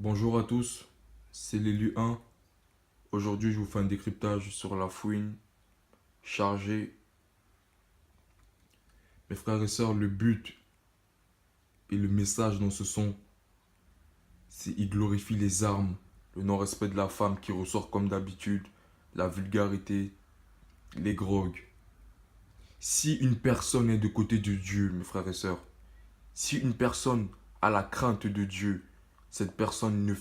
Bonjour à tous, c'est l'élu 1. Aujourd'hui, je vous fais un décryptage sur la fouine chargée. Mes frères et sœurs, le but et le message dans ce son, c'est qu'il glorifie les armes, le non-respect de la femme qui ressort comme d'habitude, la vulgarité, les grogues. Si une personne est de côté de Dieu, mes frères et sœurs, si une personne a la crainte de Dieu, cette personne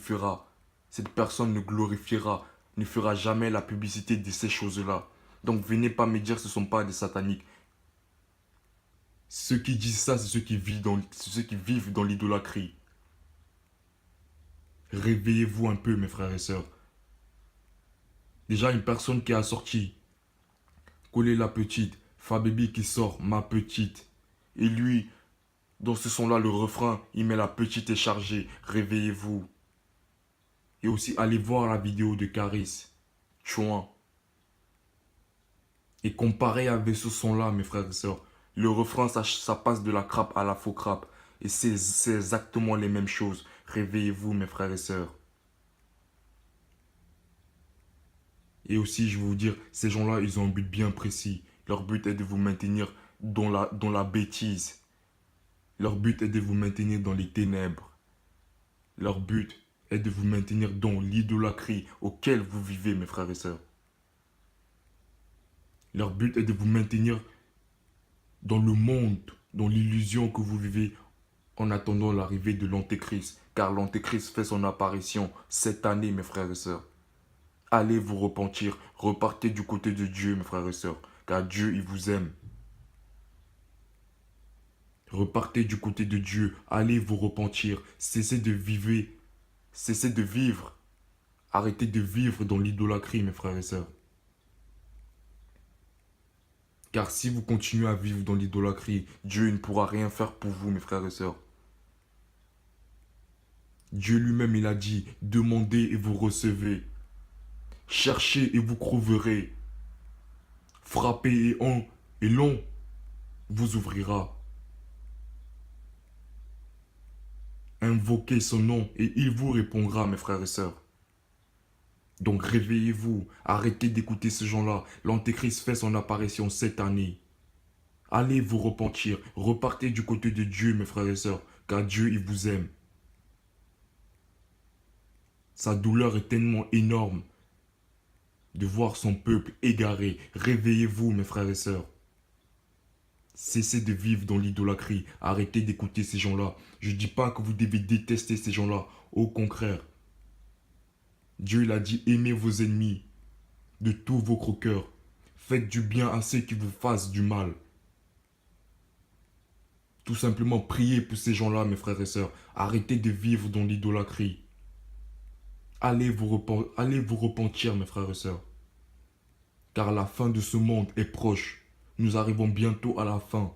cette personne ne glorifiera, ne fera jamais la publicité de ces choses-là. Donc venez pas me dire que ce ne sont pas des sataniques. Ceux qui disent ça, c'est ceux qui vivent dans l'idolâtrie. Réveillez-vous un peu, mes frères et sœurs. Déjà, une personne qui a sorti, Coller la petite, Fababy qui sort, ma petite. Et lui, dans ce son-là, le refrain, il met la petite est chargée, réveillez-vous. Et aussi, allez voir la vidéo de Caris, Chouin. Et comparé avec ce son-là, mes frères et sœurs, le refrain, ça passe de la crappe à la faux crappe. Et c'est exactement les mêmes choses. Réveillez-vous, mes frères et sœurs. Et aussi, je vais vous dire, ces gens-là, ils ont un but bien précis. Leur but est de vous maintenir dans la bêtise. Leur but est de vous maintenir dans les ténèbres. Leur but est de vous maintenir dans l'idolâtrie auquel vous vivez, mes frères et sœurs. Leur but est de vous maintenir dans le monde, dans l'illusion que vous vivez en attendant l'arrivée de l'Antéchrist. Car l'Antéchrist fait son apparition cette année, mes frères et sœurs. Allez vous repentir, repartez du côté de Dieu, mes frères et sœurs, car Dieu, il vous aime. Repartez du côté de Dieu, allez vous repentir, cessez de vivre, arrêtez de vivre dans l'idolâtrie, mes frères et sœurs. Car si vous continuez à vivre dans l'idolâtrie, Dieu ne pourra rien faire pour vous, mes frères et sœurs. Dieu lui-même, il a dit, demandez et vous recevez. Cherchez et vous trouverez. Frappez et l'on vous ouvrira. Invoquez son nom et il vous répondra, mes frères et sœurs. Donc réveillez-vous, arrêtez d'écouter ces gens-là. L'Antéchrist fait son apparition cette année. Allez vous repentir, repartez du côté de Dieu, mes frères et sœurs, car Dieu, il vous aime. Sa douleur est tellement énorme de voir son peuple égaré. Réveillez-vous, mes frères et sœurs. Cessez de vivre dans l'idolâtrie. Arrêtez d'écouter ces gens-là. Je ne dis pas que vous devez détester ces gens-là. Au contraire. Dieu il a dit, aimez vos ennemis de tout votre cœur. Faites du bien à ceux qui vous fassent du mal. Tout simplement, priez pour ces gens-là, mes frères et sœurs. Arrêtez de vivre dans l'idolâtrie. Allez vous repentir, mes frères et sœurs. Car la fin de ce monde est proche. Nous arrivons bientôt à la fin.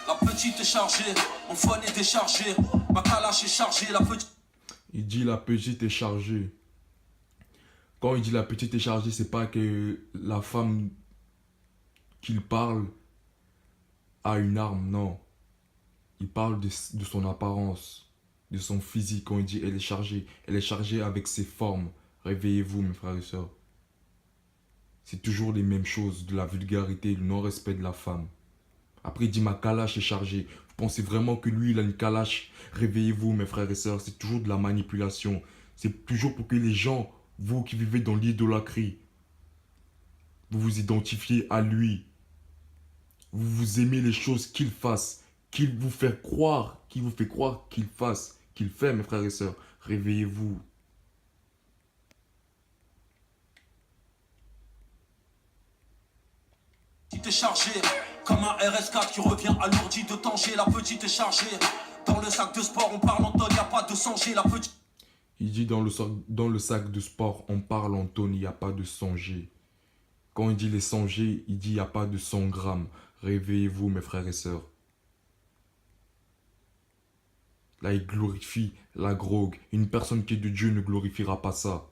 La petite est chargée, mon phone est déchargé, ma calache est chargée, la petite... Il dit la petite est chargée. Quand il dit la petite est chargée, c'est pas que la femme qu'il parle a une arme, non. Il parle de son apparence, de son physique. Quand il dit elle est chargée avec ses formes. Réveillez-vous, mes frères et sœurs. C'est toujours les mêmes choses, de la vulgarité, le non-respect de la femme. Après, il dit ma calache est chargée. Vous pensez vraiment que lui, il a une calache? Réveillez-vous, mes frères et sœurs. C'est toujours de la manipulation. C'est toujours pour que les gens, vous qui vivez dans l'idolâtrie, vous vous identifiez à lui. Vous aimez les choses qu'il fasse, qu'il vous fait croire qu'il fasse, qu'il fait, mes frères et sœurs. Réveillez-vous. petite est chargée, comme un RS4 qui revient alourdi de danger, la petite est chargée. Dans le sac de sport, on parle en tonne, y a pas de songer, la petite... Il dit dans le sac de sport, on parle en tonne, il n'y a pas de songer. Quand il dit les 100 G, il dit il n'y a pas de 100 grammes. Réveillez-vous, mes frères et sœurs. Là, il glorifie la drogue. Une personne qui est de Dieu ne glorifiera pas ça.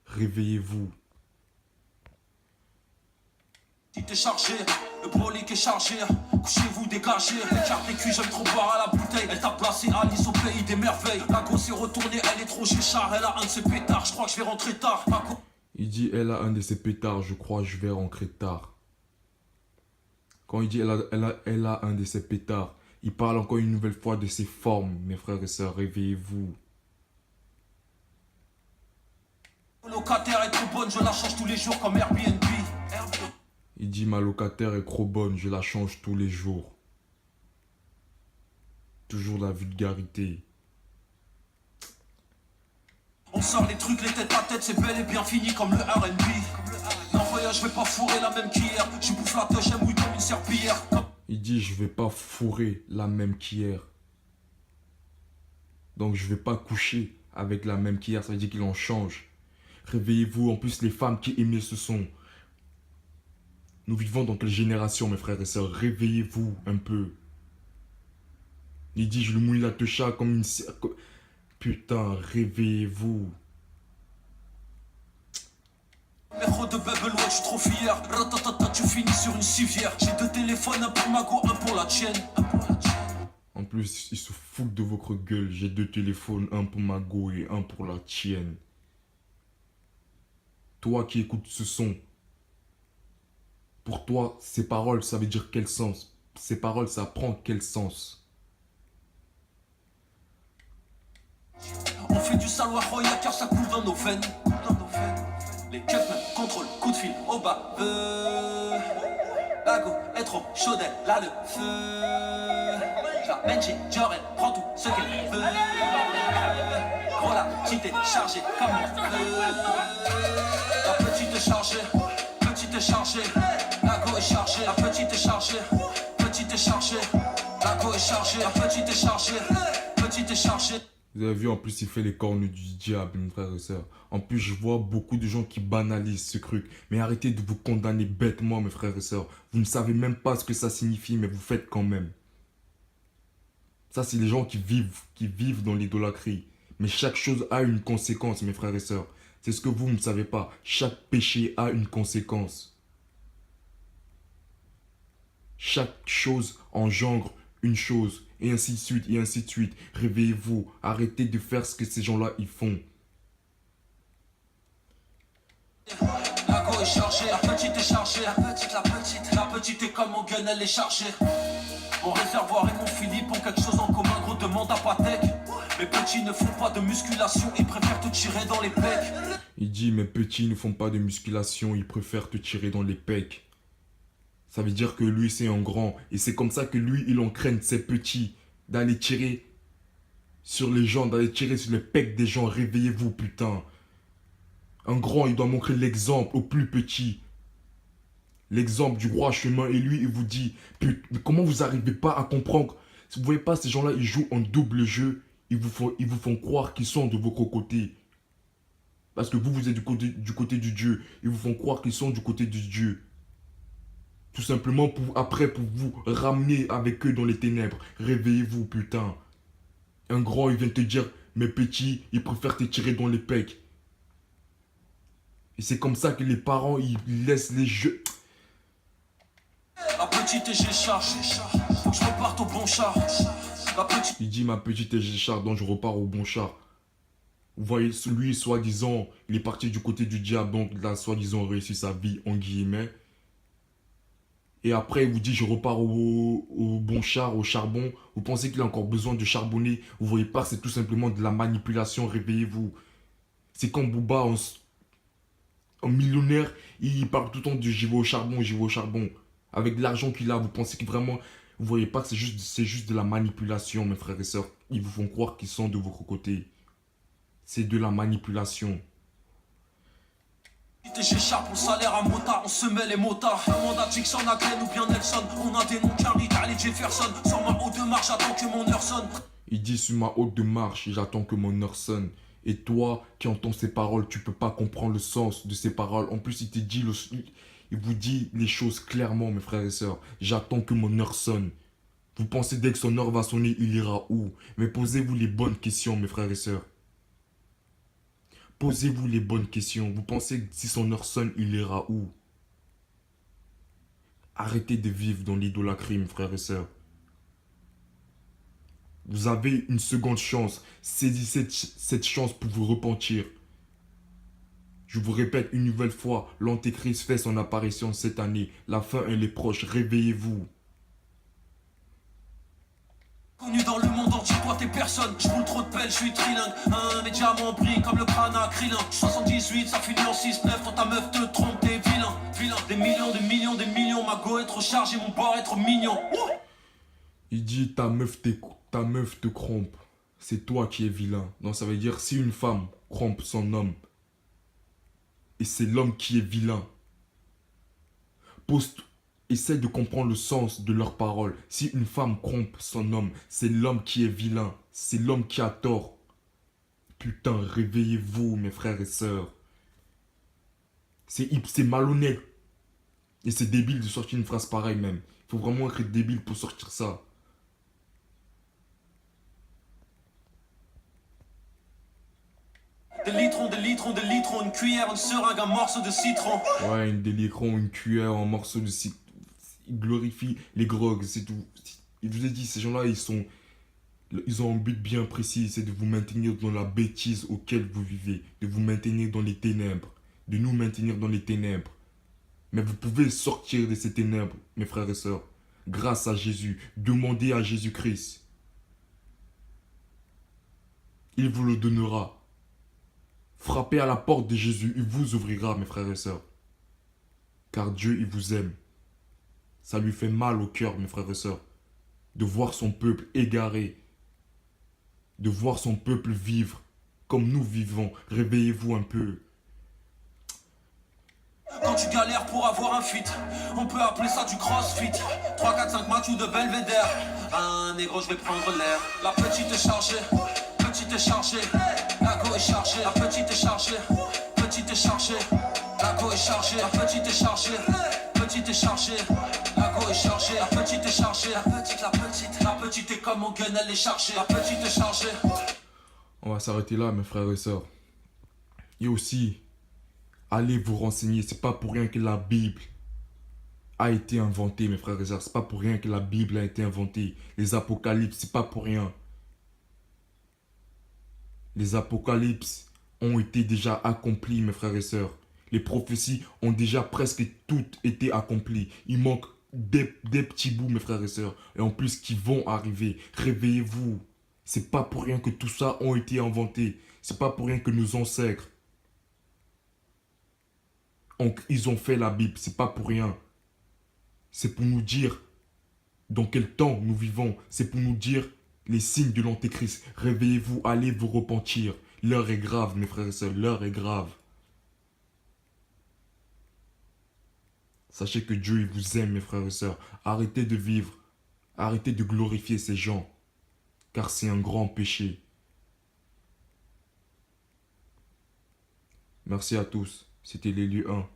Réveillez-vous. Il est chargé, le brolic est chargé. Couchez-vous, dégagez. Carte des culs, j'aime trop boire à la bouteille. Elle t'a placé à Nice au pays des merveilles. La gosse est retournée, elle est trop géchard. Elle a un de ses pétards, je crois que je vais rentrer tard. Il dit elle a un de ses pétards, je crois je vais rentrer tard. Quand il dit elle a un de ses pétards, il parle encore une nouvelle fois de ses formes. Mes frères et sœurs, réveillez-vous. Le locataire est trop bonne, je la change tous les jours comme Airbnb. Il dit ma locataire est trop bonne, je la change tous les jours. Toujours la vulgarité. On sort les trucs, les têtes à tête, c'est bel et bien fini comme le R&B. Non voyage, je vais pas fourrer la même qu'hier. Je bouffe la touche, elle mouille comme une serpillière. Il dit je vais pas fourrer la même qu'hier. Donc je vais pas coucher avec la même qu'hier, ça veut dire qu'il en change. Réveillez-vous, en plus les femmes qui aimaient ce son. Nous vivons dans quelle génération, mes frères et sœurs? Réveillez-vous un peu. Il dit, je lui mouille la techa comme une... Putain, réveillez-vous. Merde de Bubble, ouais, je suis trop fier. Ratatata, tu finis sur une civière. J'ai deux téléphones, un pour ma go, un pour la tienne. En plus, ils se foutent de votre gueule. J'ai deux téléphones, un pour ma go et un pour la tienne. Toi qui écoutes ce son, pour toi, ces paroles, ça veut dire quel sens? Ces paroles, ça prend quel sens? On fait du saloir roya car ça coule dans nos veines. Les cutmen contrôle, coup de fil au bas. La go est trop chaude, elle a le feu. Je la Benji, Jorel, prends tout ce qu'elle veut. Gros la petite est chargée comme on veut. La petite est chargée, petite est chargée. La go est chargée, la petite est chargée. Petite est chargée, la go est chargée. La petite est chargée, petite est chargée. Vous avez vu, en plus, il fait les cornes du diable, mes frères et sœurs. En plus, je vois beaucoup de gens qui banalisent ce truc. Mais arrêtez de vous condamner bêtement, mes frères et sœurs. Vous ne savez même pas ce que ça signifie, mais vous faites quand même. Ça, c'est les gens qui vivent dans l'idolâtrie. Mais chaque chose a une conséquence, mes frères et sœurs. C'est ce que vous ne savez pas. Chaque péché a une conséquence. Chaque chose engendre une chose. Et ainsi de suite, et ainsi de suite. Réveillez-vous. Arrêtez de faire ce que ces gens-là, ils font. La go est chargée, la petite est chargée. La petite est comme mon gun, elle est chargée. Mon réservoir et mon Philippe ont quelque chose en commun, gros, demande à Patek. Mes petits ne font pas de musculation, ils préfèrent te tirer dans les pecs. Il dit, mes petits ne font pas de musculation, ils préfèrent te tirer dans les pecs. Ça veut dire que lui, c'est un grand. Et c'est comme ça que lui, il entraîne ses petits d'aller tirer sur les gens, d'aller tirer sur les pecs des gens. Réveillez-vous, putain. Un grand, il doit montrer l'exemple aux plus petits. L'exemple du roi chemin. Et lui, il vous dit, putain, comment vous n'arrivez pas à comprendre? Si vous voyez pas, ces gens-là, ils jouent en double jeu. Ils vous font croire qu'ils sont de votre côté. Parce que vous êtes du côté du Dieu. Ils vous font croire qu'ils sont du côté du Dieu. Tout simplement pour vous ramener avec eux dans les ténèbres. Réveillez-vous, putain. Un grand, il vient te dire, mes petits, ils préfèrent te tirer dans les pecs. Et c'est comme ça que les parents, ils laissent les jeux. La petite et j'ai charge. Faut que je reparte au bon char. La petite. Il dit, ma petite et j'ai char, donc je repars au bon char. Vous voyez, lui, soi-disant, il est parti du côté du diable, donc il a soi-disant réussi sa vie, en guillemets. Et après, il vous dit, je repars au bon char, au charbon. Vous pensez qu'il a encore besoin de charbonner. Vous voyez pas, c'est tout simplement de la manipulation. Réveillez-vous. C'est comme Booba, un millionnaire, il parle tout le temps de j'y vais au charbon, j'y vais au charbon. Avec l'argent qu'il a, vous pensez que vraiment... Vous voyez pas que c'est juste de la manipulation, mes frères et sœurs. Ils vous font croire qu'ils sont de votre côté. C'est de la manipulation. J'ai charpe pour salaire à motard, on se met les motards. Amanda Dixon, Aglen ou bien Nelson. On a des noms Carly, Darley, Jefferson. Sur ma haute de marche, j'attends que mon heure sonne. Il dit sur ma haute de marche, j'attends que mon heure sonne. Et toi qui entends ces paroles, tu peux pas comprendre le sens de ces paroles. En plus, Il vous dit les choses clairement, mes frères et sœurs. J'attends que mon heure sonne. Vous pensez dès que son heure va sonner, il ira où? Mais posez-vous les bonnes questions, mes frères et sœurs. Posez-vous les bonnes questions. Vous pensez que si son heure sonne, il ira où? Arrêtez de vivre dans l'idolâtrie, mes frères et sœurs. Vous avez une seconde chance. Saisissez cette chance pour vous repentir. Je vous répète une nouvelle fois, l'Antéchrist fait son apparition cette année. La fin, elle est proche. Réveillez-vous. Connu dans le monde entier, toi t'es personne. Je roule trop de pelle, je suis trilingue. Un diamant brille comme le crâne à Krillin. 78, ça finit en 6-9. Toi ta meuf te trompe, t'es vilain. Vilain. Des millions, des millions, des millions. Ma go est trop chargée, mon bord est trop mignon. Il dit ta meuf te trompe. C'est toi qui es vilain. Donc ça veut dire si une femme trompe son homme, et c'est l'homme qui est vilain. Essaie de comprendre le sens de leurs paroles. Si une femme trompe son homme, c'est l'homme qui est vilain. C'est l'homme qui a tort. Putain, réveillez-vous, mes frères et sœurs. C'est malhonnête. Et c'est débile de sortir une phrase pareille même. Il faut vraiment être débile pour sortir ça. Des litrons, des litrons, des litrons. Une cuillère, une seringue, un morceau de citron. Ouais, une délicron, une cuillère, un morceau de citron. Ils glorifient les grogs, c'est tout. Je vous ai dit, ces gens-là, ils ont un but bien précis, c'est de vous maintenir dans la bêtise auquel vous vivez, de vous maintenir dans les ténèbres, de nous maintenir dans les ténèbres. Mais vous pouvez sortir de ces ténèbres, mes frères et sœurs, grâce à Jésus. Demandez à Jésus-Christ. Il vous le donnera. Frappez à la porte de Jésus, il vous ouvrira, mes frères et sœurs. Car Dieu, il vous aime. Ça lui fait mal au cœur, mes frères et sœurs, de voir son peuple égaré, de voir son peuple vivre comme nous vivons. Réveillez-vous un peu. Quand tu galères pour avoir un feat, on peut appeler ça du crossfit. 3, 4, 5 matchs ou de belvédère. Un négro, je vais prendre l'air. La petite est chargée, petite est chargée. La go est chargée, la petite est chargée, petite est chargée. La go est chargée, la petite est chargée, petite est chargée. La go est chargée, la petite est chargée. La petite est comme mon gun, elle est chargée. La petite est chargée. On va s'arrêter là, mes frères et sœurs. Et aussi, allez vous renseigner. C'est pas pour rien que la Bible a été inventée, mes frères et sœurs. C'est pas pour rien que la Bible a été inventée. Les apocalypses, c'est pas pour rien. Les apocalypses ont été déjà accomplis, mes frères et sœurs. Les prophéties ont déjà presque toutes été accomplies. Il manque des petits bouts, mes frères et sœurs. Et en plus, qui vont arriver. Réveillez-vous. C'est pas pour rien que tout ça a été inventé. C'est pas pour rien que nos ancêtres, ils ont fait la Bible. C'est pas pour rien. C'est pour nous dire dans quel temps nous vivons. C'est pour nous dire les signes de l'Antéchrist. Réveillez-vous, allez vous repentir. L'heure est grave, mes frères et sœurs. L'heure est grave. Sachez que Dieu, il vous aime, mes frères et sœurs. Arrêtez de vivre. Arrêtez de glorifier ces gens. Car c'est un grand péché. Merci à tous. C'était l'élu 1.